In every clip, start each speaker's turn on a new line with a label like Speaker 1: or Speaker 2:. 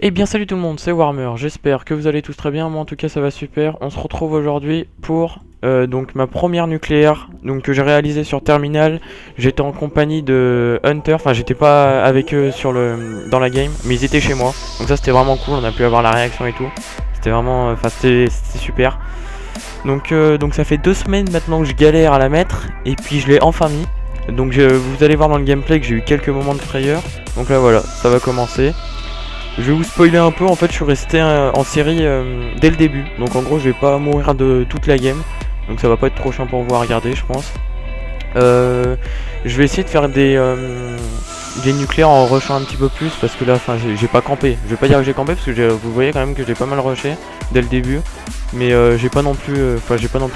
Speaker 1: Eh bien salut tout le monde, c'est Warmer, j'espère que vous allez tous très bien, moi en tout cas ça va super. On se retrouve aujourd'hui pour donc ma première nucléaire donc, que j'ai réalisée sur Terminal. J'étais en compagnie de Hunter, enfin j'étais pas avec eux dans la game, mais ils étaient chez moi. Donc ça c'était vraiment cool, on a pu avoir la réaction et tout. C'était vraiment, enfin c'était super. Donc ça fait 2 semaines maintenant que je galère à la mettre, et puis je l'ai enfin mis. Donc vous allez voir dans le gameplay que j'ai eu quelques moments de frayeur. Donc là voilà, ça va commencer. Je vais vous spoiler un peu, en fait je suis resté en série dès le début. Donc en gros je vais pas mourir de toute la game. Donc ça va pas être trop chiant pour vous à regarder je pense. Je vais essayer de faire des nucléaires en rushant un petit peu plus. Parce que là j'ai pas campé. Je vais pas dire que j'ai campé parce que vous voyez quand même que j'ai pas mal rushé dès le début. Mais j'ai pas non plus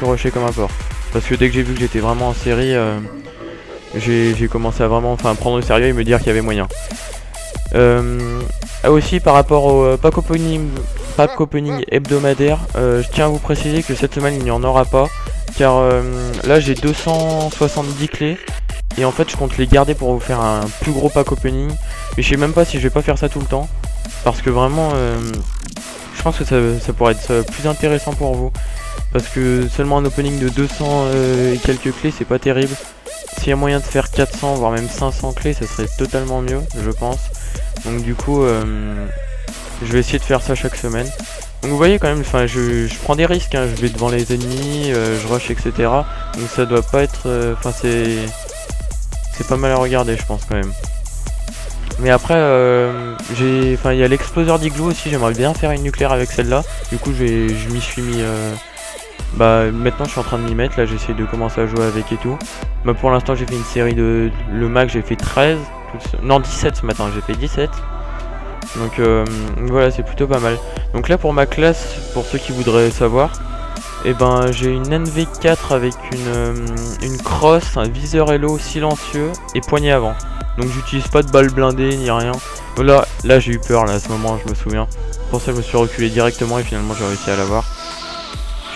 Speaker 1: rushé comme un porc. Parce que dès que j'ai vu que j'étais vraiment en série, j'ai commencé à vraiment prendre au sérieux et me dire qu'il y avait moyen. Aussi par rapport au pack opening hebdomadaire, je tiens à vous préciser que cette semaine il n'y en aura pas. Car là j'ai 270 clés. Et en fait je compte les garder pour vous faire un plus gros pack opening. Mais je sais même pas si je vais pas faire ça tout le temps. Parce que vraiment je pense que ça pourrait être plus intéressant pour vous. Parce que seulement un opening de 200 et quelques clés c'est pas terrible. S'il y a moyen de faire 400 voire même 500 clés ça serait totalement mieux je pense. Donc du coup je vais essayer de faire ça chaque semaine. Donc vous voyez quand même, je prends des risques hein. Je vais devant les ennemis, je rush etc. Donc ça doit pas être, c'est pas mal à regarder je pense quand même. Mais après il y a l'exploseur d'igloo aussi, j'aimerais bien faire une nucléaire avec celle-là. Du coup je m'y suis mis, maintenant je suis en train de m'y mettre, là j'essaie de commencer à jouer avec et tout. Pour l'instant j'ai fait une série de, le max j'ai fait 13, non 17 ce matin, j'ai fait 17. Donc voilà c'est plutôt pas mal. Donc là pour ma classe, pour ceux qui voudraient savoir, j'ai une NV4 avec une crosse, un viseur hello silencieux et poignée avant. Donc j'utilise pas de balles blindées ni rien. Là j'ai eu peur là à ce moment, je me souviens. Pour ça je me suis reculé directement et finalement j'ai réussi à l'avoir.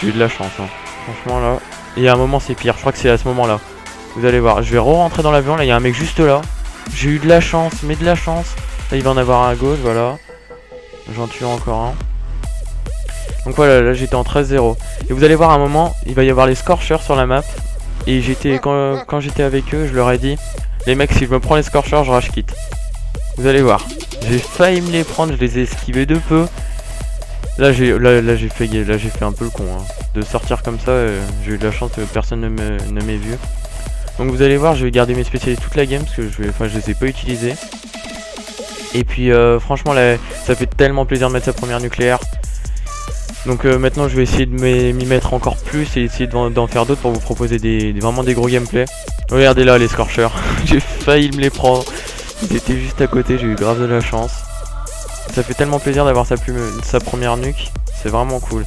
Speaker 1: J'ai eu de la chance hein. Franchement là. Et à un moment c'est pire, je crois que c'est à ce moment là. Vous allez voir, je vais re-rentrer dans l'avion, là il y a un mec juste là. J'ai eu de la chance, mais de la chance. Là il va en avoir un à gauche, voilà. J'en tue encore un. Donc voilà, là j'étais en 13-0. Et vous allez voir à un moment, il va y avoir les Scorchers sur la map. Et quand j'étais avec eux, je leur ai dit, les mecs si je me prends les Scorchers, je rage quitte. Vous allez voir, j'ai failli me les prendre, je les ai esquivés de peu. Là j'ai fait un peu le con hein. De sortir comme ça, j'ai eu de la chance que personne ne m'ait vu. Donc vous allez voir, je vais garder mes spécialistes toute la game parce que je les ai pas utilisés. Et puis franchement là, ça fait tellement plaisir de mettre sa première nucléaire. Donc maintenant je vais essayer de m'y mettre encore plus et essayer d'en faire d'autres pour vous proposer vraiment des gros gameplays. Regardez là les Scorchers, j'ai failli me les prendre. Ils étaient juste à côté, j'ai eu grave de la chance. Ça fait tellement plaisir d'avoir sa première nuque, c'est vraiment cool.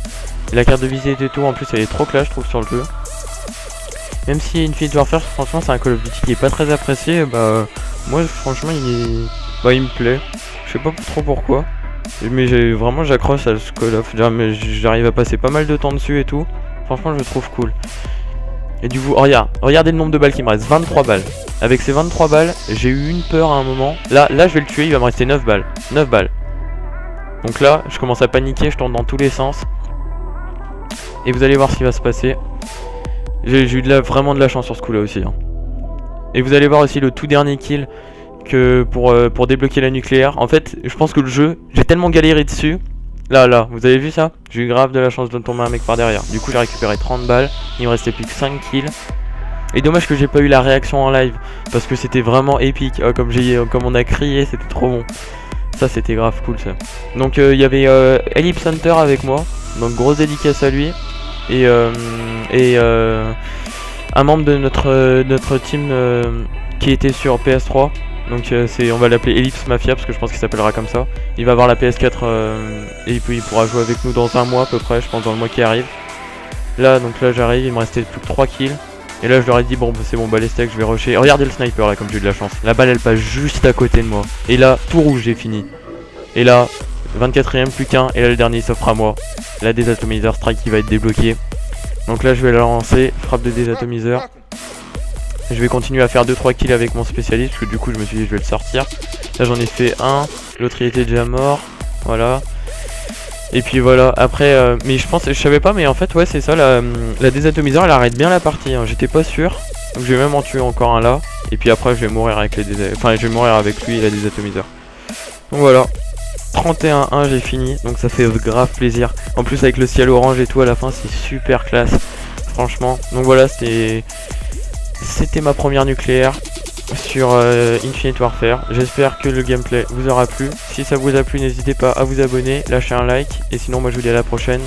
Speaker 1: Et la carte de visite et tout en plus elle est trop classe je trouve sur le jeu. Même si Infinite Warfare franchement c'est un Call of Duty qui est pas très apprécié, moi franchement il me plaît. Je sais pas trop pourquoi. Mais j'accroche à ce Call of. J'arrive à passer pas mal de temps dessus et tout. Franchement je le trouve cool. Et du coup, regardez le nombre de balles qui me reste, 23 balles. Avec ces 23 balles, j'ai eu une peur à un moment. Là je vais le tuer, il va me rester 9 balles. 9 balles. Donc là, je commence à paniquer, je tourne dans tous les sens. Et vous allez voir ce qui va se passer. J'ai eu vraiment de la chance sur ce coup là aussi hein. Et vous allez voir aussi le tout dernier kill que pour débloquer la nucléaire. En fait je pense que le jeu, j'ai tellement galéré dessus. Là, vous avez vu ça? J'ai eu grave de la chance de tomber un mec par derrière. Du coup j'ai récupéré 30 balles, il me restait plus que 5 kills. Et dommage que j'ai pas eu la réaction en live. Parce que c'était vraiment épique, comme on a crié, c'était trop bon. Ça c'était grave cool ça. Donc il y avait Ellipse Hunter avec moi. Donc grosse dédicace à lui. Et un membre de notre team qui était sur PS3. Donc on va l'appeler Ellipse Mafia parce que je pense qu'il s'appellera comme ça. Il va avoir la PS4 et puis il pourra jouer avec nous dans un mois à peu près, je pense dans le mois qui arrive. Là j'arrive, il me restait plus que 3 kills. Et là je leur ai dit bon c'est bon les steaks, je vais rusher. Regardez le sniper là comme j'ai eu de la chance. La balle elle passe juste à côté de moi. Et là tout rouge j'ai fini. Et là 24ème plus qu'un et là le dernier s'offre à moi. La désatomiseur strike qui va être débloqué. Donc là je vais la lancer, frappe de désatomiseur. Je vais continuer à faire 2-3 kills avec mon spécialiste parce que du coup je me suis dit je vais le sortir. Là j'en ai fait un, l'autre il était déjà mort. Voilà. Et puis voilà, après, mais je savais pas, mais en fait, ouais, c'est ça, la désatomiseur, elle arrête bien la partie, hein. J'étais pas sûr. Donc je vais même en tuer encore un là. Et puis après, je vais mourir avec enfin, je vais mourir avec lui et la désatomiseur. Donc voilà. 31-1, j'ai fini, donc ça fait grave plaisir. En plus avec le ciel orange et tout à la fin, c'est super classe, franchement. Donc voilà, c'était ma première nucléaire sur Infinite Warfare. J'espère que le gameplay vous aura plu. Si ça vous a plu, n'hésitez pas à vous abonner, lâcher un like. Et sinon, moi je vous dis à la prochaine.